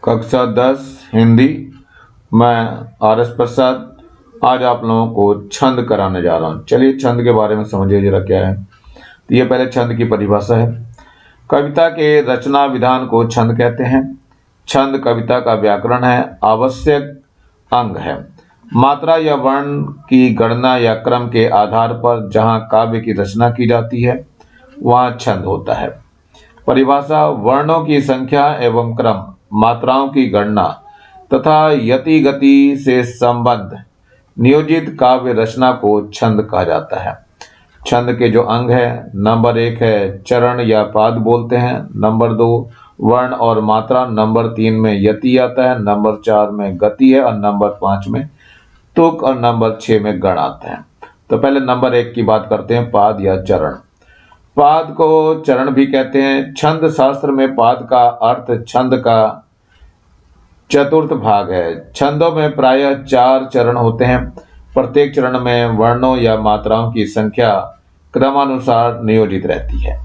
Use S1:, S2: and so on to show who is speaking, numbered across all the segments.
S1: कक्षा 10 हिंदी। मैं आर.एस. प्रसाद आज आप लोगों को छंद कराने जा रहा हूँ। चलिए छंद के बारे में समझिए जरा क्या है। तो ये पहले छंद की परिभाषा है। कविता के रचना विधान को छंद कहते हैं। छंद कविता का व्याकरण है, आवश्यक अंग है। मात्रा या वर्ण की गणना या क्रम के आधार पर जहाँ काव्य की रचना की जाती है वहाँ छंद होता है। परिभाषा: वर्णों की संख्या एवं क्रम, मात्राओं की गणना तथा यति गति से संबद्ध नियोजित काव्य रचना को छंद कहा जाता है। छंद के जो अंग है, नंबर 1 है चरण या पाद बोलते हैं, नंबर 2 वर्ण और मात्रा, नंबर 3 में यति आता है, नंबर 4 में गति है और नंबर 5 में तुक और नंबर 6 में गण आता है। तो पहले नंबर 1 की बात करते हैं, पाद या चरण। पाद को चरण भी कहते हैं। छंद शास्त्र में पाद का अर्थ छंद का चतुर्थ भाग है। छंदों में प्रायः 4 चरण होते हैं। प्रत्येक चरण में वर्णों या मात्राओं की संख्या क्रमानुसार नियोजित रहती है।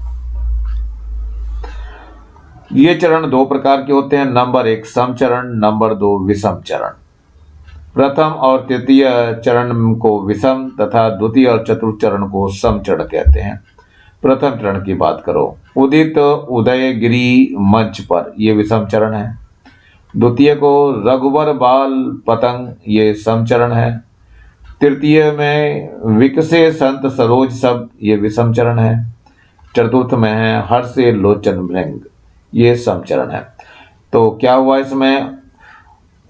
S1: ये चरण 2 प्रकार के होते हैं, नंबर 1 सम चरण, नंबर 2 विषम चरण। प्रथम और तृतीय चरण को विषम तथा द्वितीय और चतुर्थ चरण को सम चरण कहते हैं। प्रथम चरण की बात करो, उदित उदयगिरी मंच पर, ये विषम चरण है। द्वितीय को रघुवर बाल पतंग, ये सम चरण है। तृतीय में विकसे संत सरोज सब, ये विषम चरण है। चतुर्थ में है हर्षे लोचन भृंग, ये सम चरण है। तो क्या हुआ इसमें,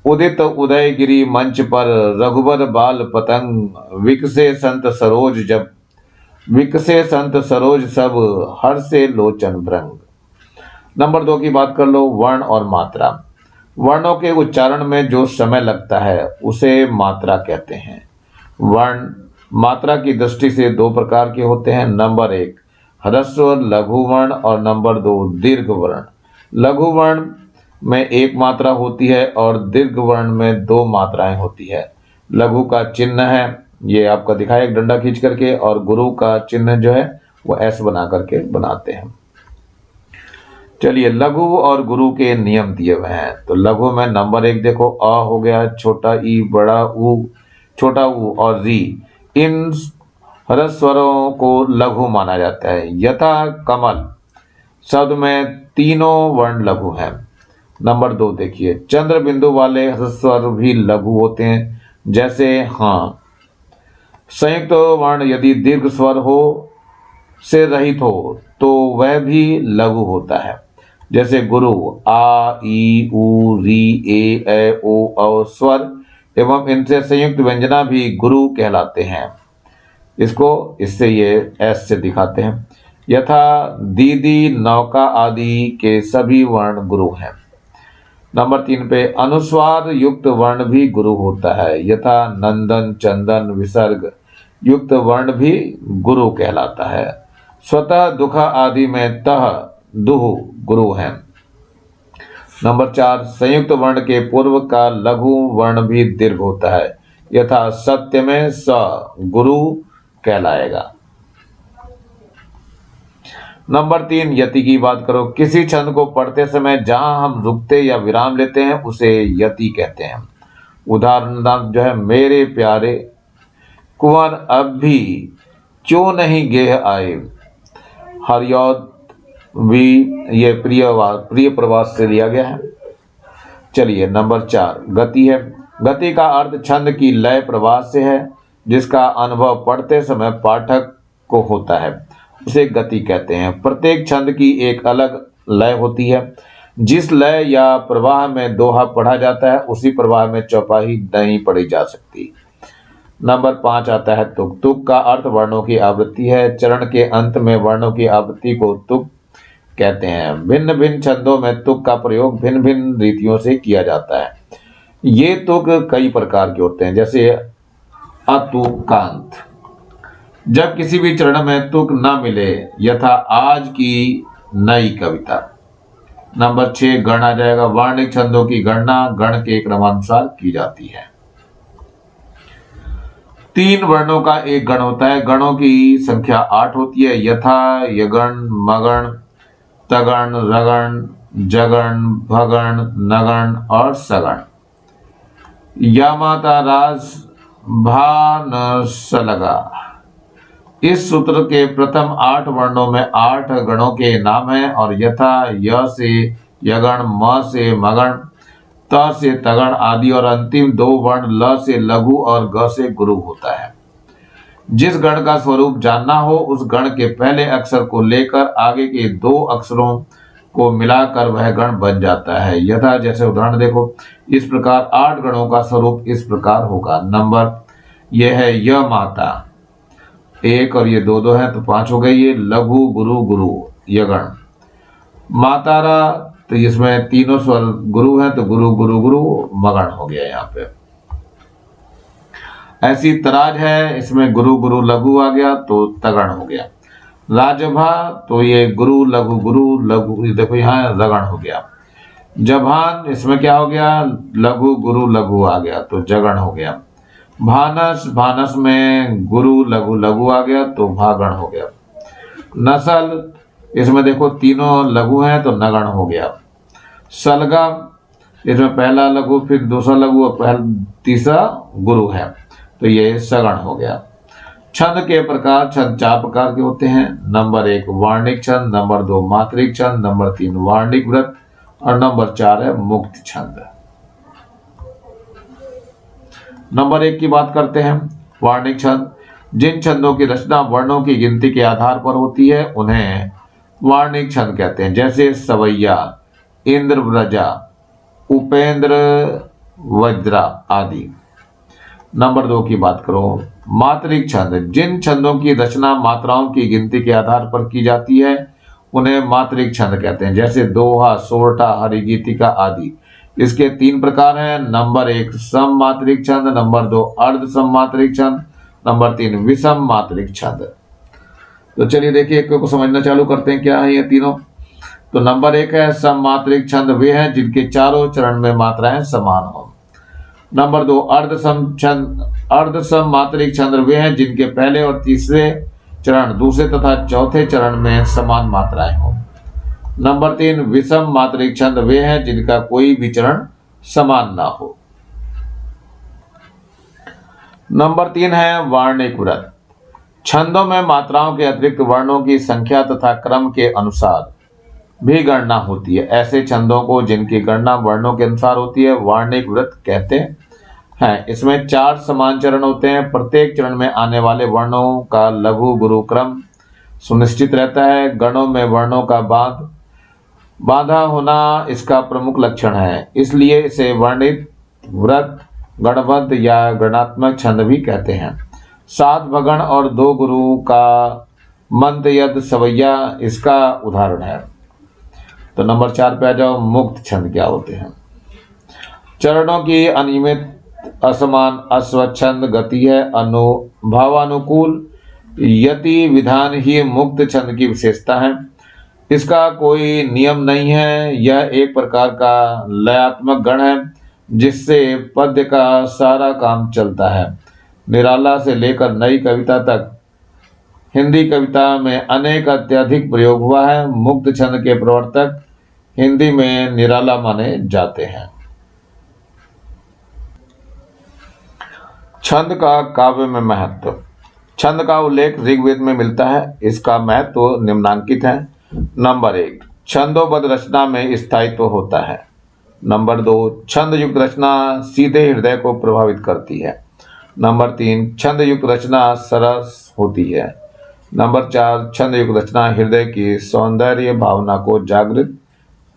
S1: उदित उदयगिरी मंच पर रघुवर बाल पतंग, विकसे संत सरोज जब, विकसे संत सरोज सब, हर्षे लोचन भृंग। नंबर 2 की बात कर लो, वर्ण और मात्रा। वर्णों के उच्चारण में जो समय लगता है उसे मात्रा कहते हैं। वर्ण मात्रा की दृष्टि से 2 प्रकार के होते हैं, नंबर 1 ह्रस्व लघु वर्ण और नंबर 2 दीर्घ वर्ण। लघु वर्ण में 1 मात्रा होती है और दीर्घ वर्ण में 2 मात्राएं होती है। लघु का चिन्ह है, ये आपका दिखाया एक डंडा खींच करके, और गुरु का चिन्ह जो है वो एस बना करके बनाते हैं। चलिए लघु और गुरु के नियम दिए हुए हैं। तो लघु में नंबर 1 देखो, अ हो गया, छोटा ई, बड़ा ऊ, छोटा ऊ और री, इन ह्रस्वरों को लघु माना जाता है। यथा कमल शब्द में तीनों वर्ण लघु हैं। नंबर 2 देखिए, चंद्र बिंदु वाले ह्रस्वर भी लघु होते हैं, जैसे हाँ। संयुक्त वर्ण यदि दीर्घ स्वर हो से रहित हो तो वह भी लघु होता है, जैसे गुरु, आ ई उ री ए ओ औ स्वर एवं इनसे संयुक्त व्यंजना भी गुरु कहलाते हैं। इससे ये एस से दिखाते हैं। यथा दीदी, नौका आदि के सभी वर्ण गुरु हैं। नंबर 3 पे अनुस्वार युक्त वर्ण भी गुरु होता है, यथा नंदन, चंदन, विसर्ग युक्त वर्ण भी गुरु कहलाता है। स्वतः दुखा आदि में तह, दुह गुरु है। नंबर 4 संयुक्त वर्ण के पूर्व का लघु वर्ण भी दीर्घ होता है, यथा सत्य में स गुरु कहलाएगा। नंबर 3 यति की बात करो, किसी छंद को पढ़ते समय जहां हम रुकते या विराम लेते हैं उसे यति कहते हैं। उदाहरण जो है, मेरे प्यारे कुंवर अब भी क्यों नहीं गेह आए, हरियौद भी, ये प्रिय प्रवास से लिया गया है। चलिए नंबर 4 गति है। गति का अर्थ छंद की लय प्रवास से है, जिसका अनुभव पढ़ते समय पाठक को होता है, उसे गति कहते हैं। प्रत्येक छंद की एक अलग लय होती है। जिस लय या प्रवाह में दोहा पढ़ा जाता है उसी प्रवाह में चौपाई नहीं पढ़ी जा सकती। नंबर 5 आता है तुक। तुक का अर्थ वर्णों की आवृत्ति है। चरण के अंत में वर्णों की आवृत्ति को तुक कहते हैं। भिन्न भिन्न छंदों में तुक का प्रयोग भिन्न भिन्न रीतियों से किया जाता है। ये तुक कई प्रकार के होते हैं, जैसे अतुकांत। जब किसी भी चरण में तुक न मिले, यथा आज की नई कविता। नंबर 6 गण आ जाएगा। वर्णिक छंदों की गणना गण के क्रमानुसार की जाती है। 3 वर्णों का एक गण होता है। गणों की संख्या 8 होती है, यथा यगण, मगण, तगण, रगण, जगण, भगण, नगण और सगण। या माता राज भा न स लगा। इस सूत्र के प्रथम 8 वर्णों में 8 गणों के नाम हैं और यथा य से यगण, म से मगण, त से तगण आदि और अंतिम 2 वर्ण ल से लघु और ग से गुरु होता है। जिस गण का स्वरूप जानना हो उस गण के पहले अक्षर को लेकर आगे के 2 अक्षरों को मिलाकर वह गण बन जाता है। यथा जैसे उदाहरण देखो, इस प्रकार 8 गणों का स्वरूप इस प्रकार होगा। नंबर यह है य माता 1 और ये 2 है तो 5 हो गई। ये लघु गुरु गुरु यगण, मातारा तो इसमें तीनों स्वर गुरु है तो गुरु गुरु गुरु मगण हो गया यहाँ पे। ऐसी तराज है, इसमें गुरु गुरु लघु आ गया तो तगण हो गया। राजभा तो ये गुरु लघु देखो यहाँ रगण हो गया। जभान इसमें क्या हो गया, लघु गुरु लघु आ गया तो जगण हो गया। भानस, भानस में गुरु लघु लघु आ गया तो भागण हो गया। नसल इसमें देखो तीनों लघु हैं तो नगण हो गया। सलगा इसमें पहला लघु फिर दूसरा लघु और तीसरा गुरु है तो ये सगण हो गया। छंद के प्रकार, छंद 4 प्रकार के होते हैं। नंबर 1 वार्णिक छंद, नंबर 2 मात्रिक छंद, नंबर 3 वार्णिक व्रत और नंबर 4 है मुक्त छंद। नंबर 1 की बात करते हैं। वार्णिक छंद, जिन छंदों की रचना वर्णों की गिनती के आधार पर होती है उन्हें वार्णिक छंद कहते हैं। जैसे सवैया, इंद्रव्रजा, उपेंद्र वज्रा आदि। नंबर 2 की बात करो, मात्रिक छंद, जिन छंदों की रचना मात्राओं की गिनती के आधार पर की जाती है उन्हें मात्रिक छंद कहते हैं। जैसे दोहा, सोरठा, हरिगीतिका आदि। इसके 3 प्रकार हैं। नंबर 1 सम मात्रिक छंद, नंबर 2 अर्ध सम मात्रिक छंद, नंबर 3 विषम मात्रिक छंद। तो चलिए देखिए एक को समझना चालू करते हैं क्या है ये तीनों। तो नंबर 1 है सम मात्रिक छंद, वे हैं जिनके चारों चरण में मात्राएं समान हो। नंबर 2 अर्ध सम मात्रिक छंद, वे हैं जिनके पहले और तीसरे चरण, दूसरे तथा चौथे चरण में समान मात्राएं हो। नंबर 3 विषम मात्रिक छंद, वे हैं जिनका कोई भी चरण समान ना हो। नंबर 3 है वार्णिक व्रत। छंदों में मात्राओं के अतिरिक्त वर्णों की संख्या तथा क्रम के अनुसार भी गणना होती है। ऐसे छंदों को जिनकी गणना वर्णों के अनुसार होती है वार्णिक व्रत कहते हैं। इसमें 4 समान चरण होते हैं। प्रत्येक चरण में आने वाले वर्णों का लघु गुरु क्रम सुनिश्चित रहता है। गणों में वर्णों का बांधा होना इसका प्रमुख लक्षण है, इसलिए इसे वर्णित व्रत, गणबद्ध या गणात्मक छंद भी कहते हैं। 7 भगण और 2 गुरु का मंद यद सवैया इसका उदाहरण है। तो नंबर 4 पे आ जाओ, मुक्त छंद क्या होते हैं। चरणों की अनियमित, असमान, अस्वच्छंद गति है। भावानुकूल यति विधान ही मुक्त छंद की विशेषता है। इसका कोई नियम नहीं है, यह एक प्रकार का लयात्मक गण है जिससे पद्य का सारा काम चलता है। निराला से लेकर नई कविता तक हिंदी कविता में अनेक अत्यधिक प्रयोग हुआ है। मुक्त छंद के प्रवर्तक हिंदी में निराला माने जाते हैं। छंद का काव्य में महत्व। छंद का उल्लेख ऋग्वेद में मिलता है। इसका महत्व निम्नांकित है। नंबर 1 छंदोबद्ध रचना में स्थायित्व होता है। नंबर 2 छंद युक्त रचना सीधे हृदय को प्रभावित करती है। नंबर 3 छंद युक्त रचना सरस होती है। नंबर 4 छंद युक्त रचना हृदय की सौंदर्य भावना को जागृत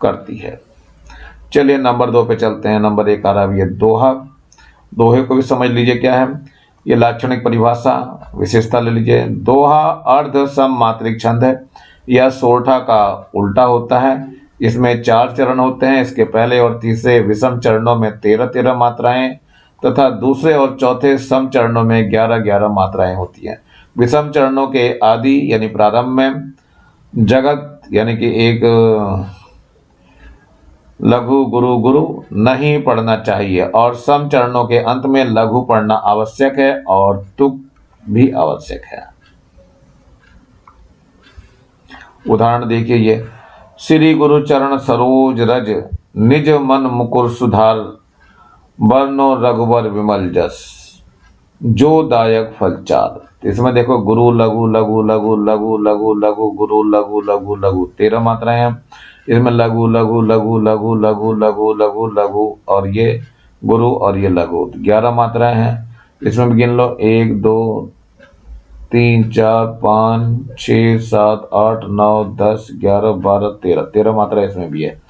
S1: करती है। चलिए नंबर 2 पे चलते हैं। नंबर 1 आ रहा है ये दोहा। दोहे को भी समझ लीजिए क्या है। ये लाक्षणिक परिभाषा विशेषता ले लीजिए। दोहा अर्ध सम मात्रिक छंद है। यह सोरठा का उल्टा होता है। इसमें 4 चरण होते हैं। इसके पहले और तीसरे विषम चरणों में 13-13 मात्राएं तथा दूसरे और चौथे सम चरणों में 11-11 मात्राएं होती हैं। विषम चरणों के आदि यानी प्रारंभ में जगत यानी कि एक लघु गुरु गुरु नहीं पढ़ना चाहिए और सम चरणों के अंत में लघु पढ़ना आवश्यक है और तुक भी आवश्यक है। उदाहरण देखिए ये श्री गुरु चरण सरोज रज, निज मन मुकुर सुधार, बरनो रघुबर विमल जस, जो दायक फल चार। इसमें देखो गुरु लघु लघु लघु लघु लघु लघु गुरु लघु लघु लघु 13 मात्राएं हैं। इसमें लघु लघु लघु लघु लघु लघु लघु लघु और ये गुरु और ये लघु 11 मात्राएं हैं। इसमें भी गिन लो 1 2 3 4 5 6 7 8 9 10 11 12 13 मात्रा इसमें भी है।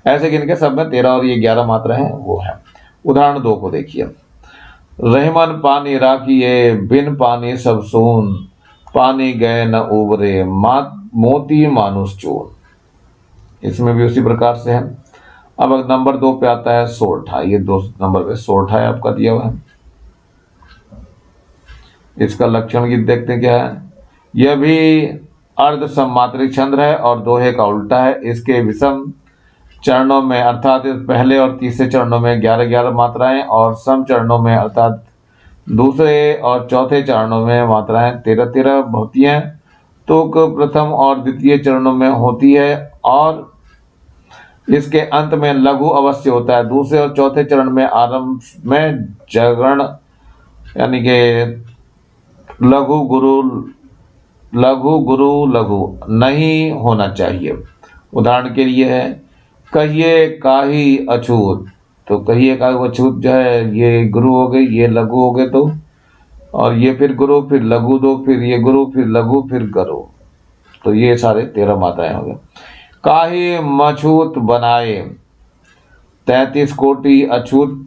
S1: ऐसे गिन के सब में 13 और ये 11 मात्रा है वो है। उदाहरण 2 को देखिए। रहमन पानी राखिए, बिन पानी सब सून, पानी गए न उबरे, मोती मानुष चून। इसमें भी उसी प्रकार से है। अब नंबर 2 पे आता है सोरठा। ये 2 नंबर पे सोरठा है आपका दिया हुआ है। इसका लक्षण गीत देखते हैं क्या है। यह भी अर्ध सममात्रिक छंद है और दोहे का उल्टा है। इसके विषम चरणों में अर्थात पहले और तीसरे चरणों में 11-11 मात्राएं और सम चरणों में अर्थात दूसरे और चौथे चरणों में मात्राएं 13-13 होती हैं। तुक प्रथम और द्वितीय चरणों में होती है और इसके अंत में लघु अवश्य होता है। दूसरे और चौथे चरण में आरंभ में जगरण यानी कि लघु गुरु लघु नहीं होना चाहिए। उदाहरण के लिए है कहिए काही अछूत, तो कहिए काही अछूत जो है ये गुरु हो गई, ये लघु हो गए तो, और ये फिर गुरु फिर लघु दो, फिर ये गुरु फिर लघु फिर गुरु, तो ये सारे 13 मात्राएं हो गए। काही मछूत बनाए, 33 कोटि अछूत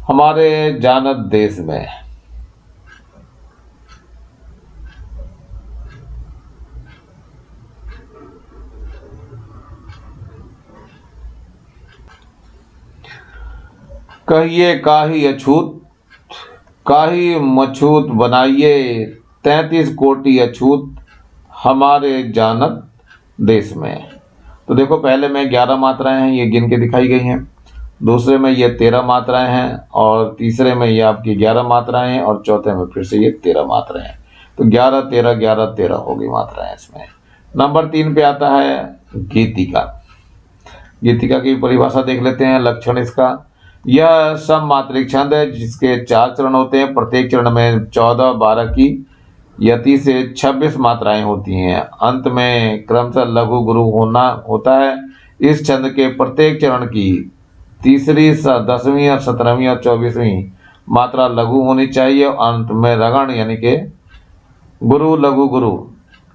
S1: हमारे जानत देश में। कहिए काही अछूत, काही मछूत बनाइए, 33 कोटि अछूत हमारे जानत देश में। तो देखो पहले में 11 मात्राएं हैं, ये गिन के दिखाई गई हैं। दूसरे में ये 13 मात्राएं हैं और तीसरे में ये आपकी 11 मात्राएं हैं और चौथे में फिर से ये 13 मात्राएं हैं। तो 11 13 11 13 होगी मात्राएं इसमें। नंबर 3 पे आता है गीतिका। गीतिका की परिभाषा देख लेते हैं। लक्षण इसका, यह सममात्रिक छंद है जिसके 4 चरण होते हैं। प्रत्येक चरण में 14 12 की यति से 26 मात्राएं होती हैं। अंत में क्रमशः लघु गुरु होता है। इस छंद के प्रत्येक चरण की तीसरी 10वीं और 17वीं और 24वीं मात्रा लघु होनी चाहिए। अंत में रगण यानी कि गुरु लघु गुरु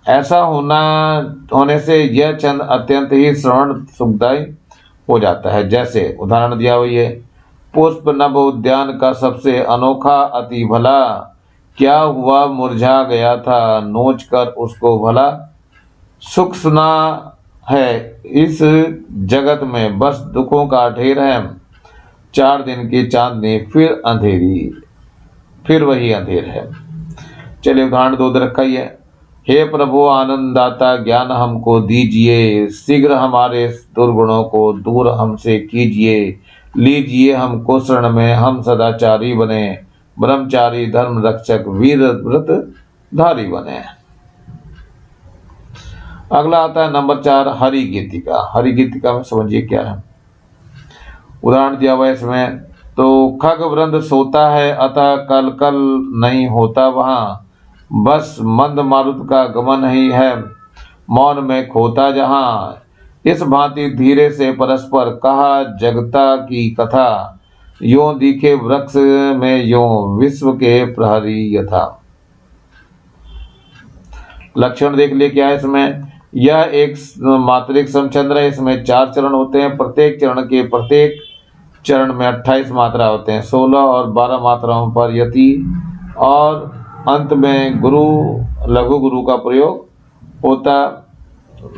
S1: ऐसा होने से यह छंद अत्यंत ही श्रवण सुखदायी हो जाता है। जैसे उदाहरण दिया हुआ है, पुष्प नभ उद्यान का सबसे अनोखा अति भला, क्या हुआ मुरझा गया था नोच कर उसको भला, सुख सुना है इस जगत में बस दुखों का ढेर है, 4 दिन की चांदनी फिर अंधेरी, फिर वही अंधेर है। चलिए उदाहरण 2 दे रखा ही है। हे प्रभु आनंददाता ज्ञान हमको दीजिए, शीघ्र हमारे दुर्गुणों को दूर हमसे कीजिए, लीजिए हमको शरण में, हम सदाचारी बने, ब्रह्मचारी धर्म रक्षक वीर व्रत धारी बने। अगला आता है नंबर 4 हरि गीतिका। हरि गीतिका में समझिए क्या है। उदाहरण दिया हुआ है इसमें, तो खग वृंद सोता है अतः कल कल नहीं होता वहाँ, बस मंद मारुत का गमन ही है मौन में खोता जहाँ, इस भांति धीरे से परस्पर कहा जगता की कथा, यों दिखे वृक्ष में यों विश्व के प्रहरी यथा। लक्षण देख लिए क्या है इसमें। यह एक मात्रिक समछंद है। इसमें 4 चरण होते हैं। प्रत्येक चरण में 28 मात्रा होते हैं। 16 और 12 मात्राओं पर यति और अंत में गुरु लघु गुरु का प्रयोग होता।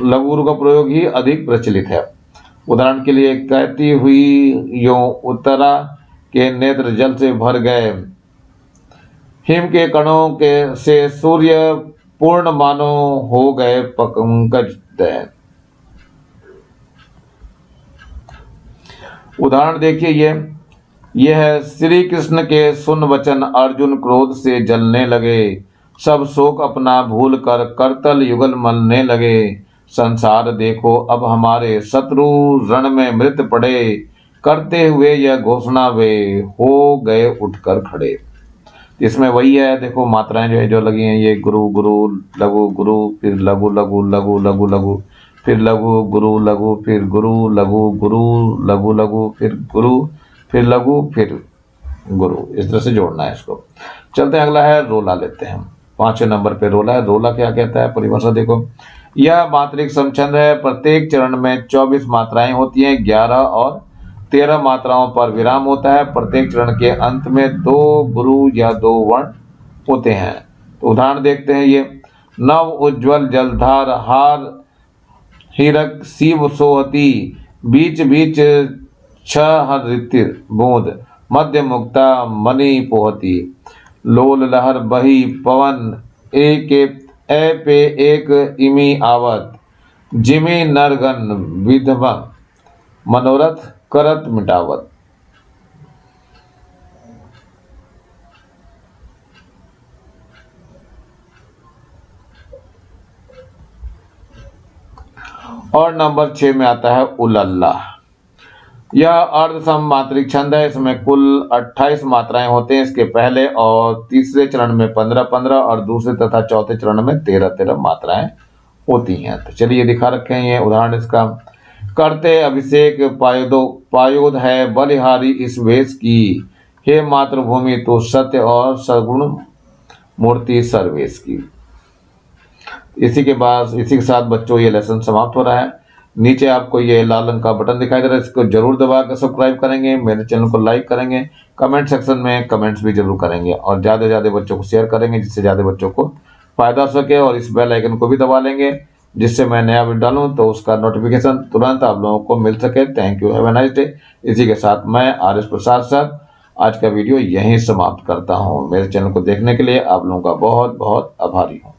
S1: लघु गुरु का प्रयोग ही अधिक प्रचलित है। उदाहरण के लिए, कहती हुई यों उत्तरा के नेत्र जल से भर गए, हिम के कणों के से सूर्य पूर्ण मानो हो गए पंकज दय। उदाहरण देखिए, यह है श्री कृष्ण के सुन वचन अर्जुन क्रोध से जलने लगे, सब शोक अपना भूल कर करतल युगल मलने लगे, संसार देखो अब हमारे, शत्रु रण में मृत पड़े, करते हुए यह घोषणा वे हो गए उठकर खड़े। इसमें वही है, देखो मात्राएं जो है जो लगी हैं, ये गुरु गुरु लघु गुरु, फिर लघु लघु लघु लघु लघु, फिर लघु गुरु लघु, फिर गुरु लघु गुरु लघु लघु, फिर गुरु, फिर लघु, फिर गुरु। इस तरह से जोड़ना है इसको। चलते हैं, अगला है रोला लेते हैं। 5वें नंबर पे रोला है। रोला क्या कहता है, परिभाषा देखो, यह मात्रिक समछंद है। प्रत्येक चरण में 24 मात्राएं होती हैं, 11 और 13 मात्राओं पर विराम होता है। प्रत्येक चरण के अंत में 2 गुरु या 2 वर्ण होते हैं। तो उदाहरण देखते हैं, ये नव उज्ज्वल जलधार, हार हीरक शिव सोहती, बीच बीच छह ऋतिर बूंद, मध्य मुक्ता मणि पोहती, लोल लहर बही पवन, एक ए पे एक इमी आवत, जिमी नरगन विधवा, मनोरथ करत मिटावत। और नंबर 6 में आता है उलल्ला। यह अर्धसम मात्रिक छंद है। इसमें कुल 28 मात्राएं होते हैं। इसके पहले और तीसरे चरण में 15-15 और दूसरे तथा चौथे चरण में 13-13 मात्राएं होती हैं। तो चलिए दिखा रखे हैं ये उदाहरण इसका। करते अभिषेक पायोद है बलिहारी इस वेश की, हे मातृभूमि तो सत्य और सगुण मूर्ति सर्वेश की। इसी के साथ बच्चों ये लेसन समाप्त हो रहा है। नीचे आपको ये लाल रंग का बटन दिखाई दे रहा है, इसको जरूर दबाकर सब्सक्राइब करेंगे, मेरे चैनल को लाइक करेंगे, कमेंट सेक्शन में कमेंट्स भी जरूर करेंगे और ज़्यादा से ज़्यादा बच्चों को शेयर करेंगे जिससे ज़्यादा बच्चों को फायदा हो सके। और इस बेल आइकन को भी दबा लेंगे जिससे मैं नया वीडियो डालूं तो उसका नोटिफिकेशन तुरंत आप लोगों को मिल सके। Thank you, have a nice day. इसी के साथ मैं RS प्रसाद सर आज का वीडियो यहीं समाप्त करता हूँ। मेरे चैनल को देखने के लिए आप लोगों का बहुत बहुत आभारी हूँ।